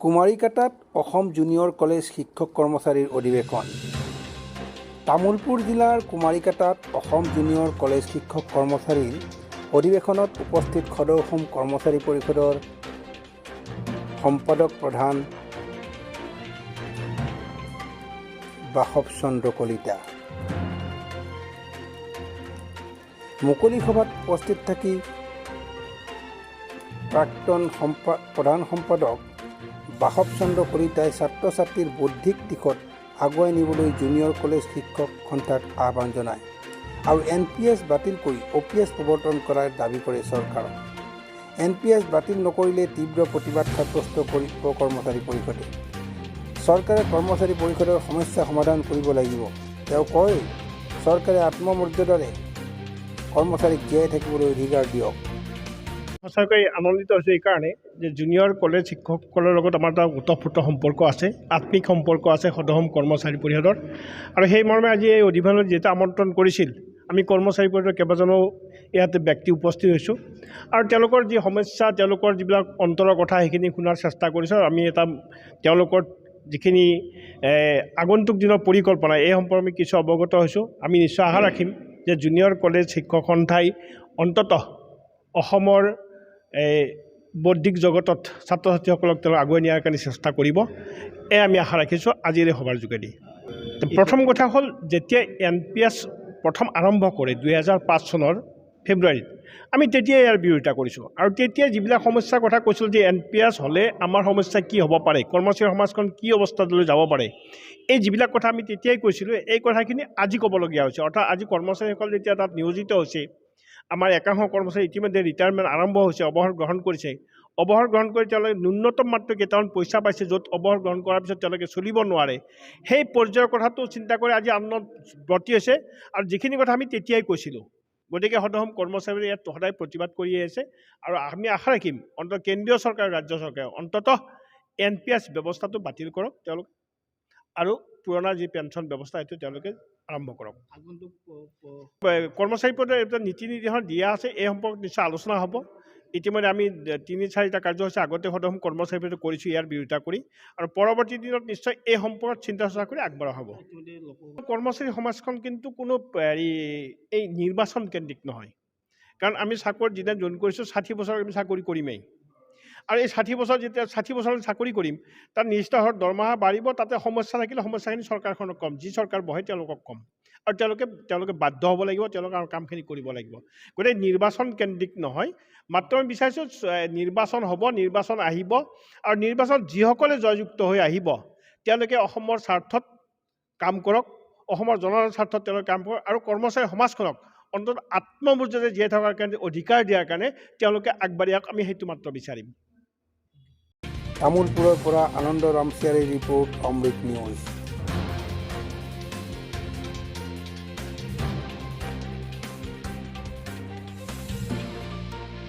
কুমাৰীকাটাত Assam junior college শিক্ষক কৰ্মচাৰীৰ অধিৱেশন। তামুলপুৰ জিলাৰ কুমাৰীকাটাত অসম জুনিয়ৰ কলেজ শিক্ষক কৰ্মচাৰীৰ অধিৱেশনত উপস্থিত সদৌ অসম কৰ্মচাৰী পৰিষদৰ সম্পাদক প্ৰধান বাসৱ চন্দ্ৰ কলিতা। মুকলি সভাত উপস্থিত থাকি প্ৰাক্তন প্ৰধান সম্পাদক বাসৱ চন্দ্ৰ কলিতাই ছাত্ৰ ছাত্ৰীৰ বৌদ্ধিক দিশত আগুৱাই নিবলৈ জুনিয়ৰ কলেজ শিক্ষক সন্থাক আহ্বান জনায় আৰু NPS বাতিল কৰি OPS প্ৰৱৰ্তন কৰাৰ দাবী কৰে চৰকাৰক। NPS বাতিল নকৰিলে তীব্ৰ প্ৰতিবাদ সাব্যস্ত কৰিব কৰ্মচাৰী পৰিষদে। চৰকাৰে কৰ্মচাৰী পৰিষদৰ সমস্যা সমাধান কৰিব লাগিব। তেওঁ কয়, চৰকাৰে আত্মমৰ্যাদাৰে কৰ্মচাৰীক জীয়াই থাকিবলৈ অধিকাৰ দিয়ক। সঁচাকৈ আনন্দিত হৈছোঁ এইকাৰণে যে জুনিয়ৰ কলেজ শিক্ষকসকলৰ লগত আমাৰ এটা ওতঃপ্ৰোত সম্পৰ্ক আছে, আত্মিক সম্পৰ্ক আছে সদৌ অসম কৰ্মচাৰী পৰিষদৰ। আৰু সেই মৰ্মে আজি এই অধিৱেশনত যিহেতু আমন্ত্ৰণ কৰিছিল, আমি কৰ্মচাৰী পৰিষদৰ কেইবাজনো ইয়াতে ব্যক্তি উপস্থিত হৈছোঁ আৰু তেওঁলোকৰ যি সমস্যা, তেওঁলোকৰ যিবিলাক অন্তৰৰ কথা সেইখিনি শুনাৰ চেষ্টা কৰিছোঁ। আৰু আমি এটা তেওঁলোকৰ যিখিনি আগন্তুক দিনৰ পৰিকল্পনা এই সম্পৰ্কে আমি কিছু অৱগত হৈছোঁ। আমি নিশ্চয় আশা ৰাখিম যে জুনিয়ৰ কলেজ শিক্ষক সন্থাই অন্ততঃ অসমৰ বৌদ্ধিক জগতত ছাত্ৰ ছাত্ৰীসকলক তেওঁ আগুৱাই নিয়াৰ কাৰণে চেষ্টা কৰিব, আমি আশা ৰাখিছোঁ আজিৰ এই সভাৰ যোগেদি। প্ৰথম কথা হ'ল, যেতিয়া NPS প্ৰথম আৰম্ভ কৰে 2005 চনৰ ফেব্ৰুৱাৰীত, আমি তেতিয়াই ইয়াৰ বিৰোধিতা কৰিছোঁ। আৰু তেতিয়া যিবিলাক সমস্যাৰ কথা কৈছিলোঁ যে NPS হ'লে আমাৰ সমস্যা কি হ'ব পাৰে, কৰ্মচাৰী সমাজখন কি অৱস্থালৈ যাব পাৰে, এই যিবিলাক কথা আমি তেতিয়াই কৈছিলোঁ, এই কথাখিনি আজি ক'বলগীয়া হৈছে। অৰ্থাৎ আজি কৰ্মচাৰীসকল যেতিয়া তাত নিয়োজিত হৈছে, আমাৰ একাংশ কৰ্মচাৰী ইতিমধ্যে ৰিটায়াৰমেণ্ট আৰম্ভ হৈছে, অৱসৰ গ্ৰহণ কৰিছে। অৱসৰ গ্ৰহণ কৰি তেওঁলোকে ন্যূনতম মাত্ৰ কেইটামান পইচা পাইছে, য'ত অৱসৰ গ্ৰহণ কৰাৰ পিছত তেওঁলোকে চলিব নোৱাৰে। সেই পৰ্যায়ৰ কথাটো চিন্তা কৰি আজি আন্দোলন ব্ৰতী হৈছে আৰু যিখিনি কথা আমি তেতিয়াই কৈছিলোঁ। গতিকে সদৌ অসম কৰ্মচাৰীয়ে ইয়াত সদায় প্ৰতিবাদ কৰি আহিছে আৰু আমি আশা ৰাখিম অন্ততঃ কেন্দ্ৰীয় চৰকাৰ, ৰাজ্য চৰকাৰে অন্ততঃ NPS ব্যৱস্থাটো বাতিল কৰক তেওঁলোক, আৰু পুৰণা যি পেঞ্চন ব্যৱস্থা সেইটো তেওঁলোকে আৰম্ভ কৰক। কৰ্মচাৰী পদৰ এটা নীতি নিৰ্দেশনা দিয়া আছে, এই সম্পৰ্কত নিশ্চয় আলোচনা হ'ব। ইতিমধ্যে আমি 3-4টা কাৰ্যসূচী আগতে সদৌ অসম কৰ্মচাৰী পদে কৰিছোঁ ইয়াৰ বিৰোধিতা কৰি, আৰু পৰৱৰ্তী দিনত নিশ্চয় এই সম্পৰ্কত চিন্তা চৰ্চা কৰি আগবঢ়া হ'ব। কৰ্মচাৰী সমাজখন কিন্তু কোনো এই নিৰ্বাচন কেন্দ্ৰিক নহয়, কাৰণ আমি চাকৰিত যেতিয়া জইন কৰিছোঁ 60 বছৰ আমি চাকৰি কৰিমেই। আৰু এই 60 বছৰ যেতিয়া 60 বছৰলৈ চাকৰি কৰিম, তাত নিশ্চিত হাৰত দৰমহা বাঢ়িব, তাতে সমস্যা থাকিলে সমস্যাখিনি চৰকাৰখনক কম, যি চৰকাৰ বহে তেওঁলোকক কম, আৰু তেওঁলোকে বাধ্য হ'ব লাগিব, তেওঁলোকে কামখিনি কৰিব লাগিব। গতিকে নিৰ্বাচন কেন্দ্ৰিক নহয়, মাত্ৰ আমি বিচাৰিছোঁ নিৰ্বাচন হ'ব, নিৰ্বাচন আহিব, আৰু নিৰ্বাচন যিসকলে জয়যুক্ত হৈ আহিব তেওঁলোকে অসমৰ স্বাৰ্থত কাম কৰক, অসমৰ জনসাধাৰণৰ স্বাৰ্থত তেওঁলোকে কাম কৰক, আৰু কৰ্মচাৰী সমাজখনক অন্ততঃ আত্মমৰ্যাদাৰে জীয়াই থকাৰ কাৰণে অধিকাৰ দিয়াৰ কাৰণে তেওঁলোকে আগবাঢ়ি আহক, আমি সেইটো মাত্ৰ বিচাৰিম। তামুলপুৰৰ পৰা আনন্দ ৰামচিয়াৰীৰ ৰিপৰ্ট, অমৃত নিউজ।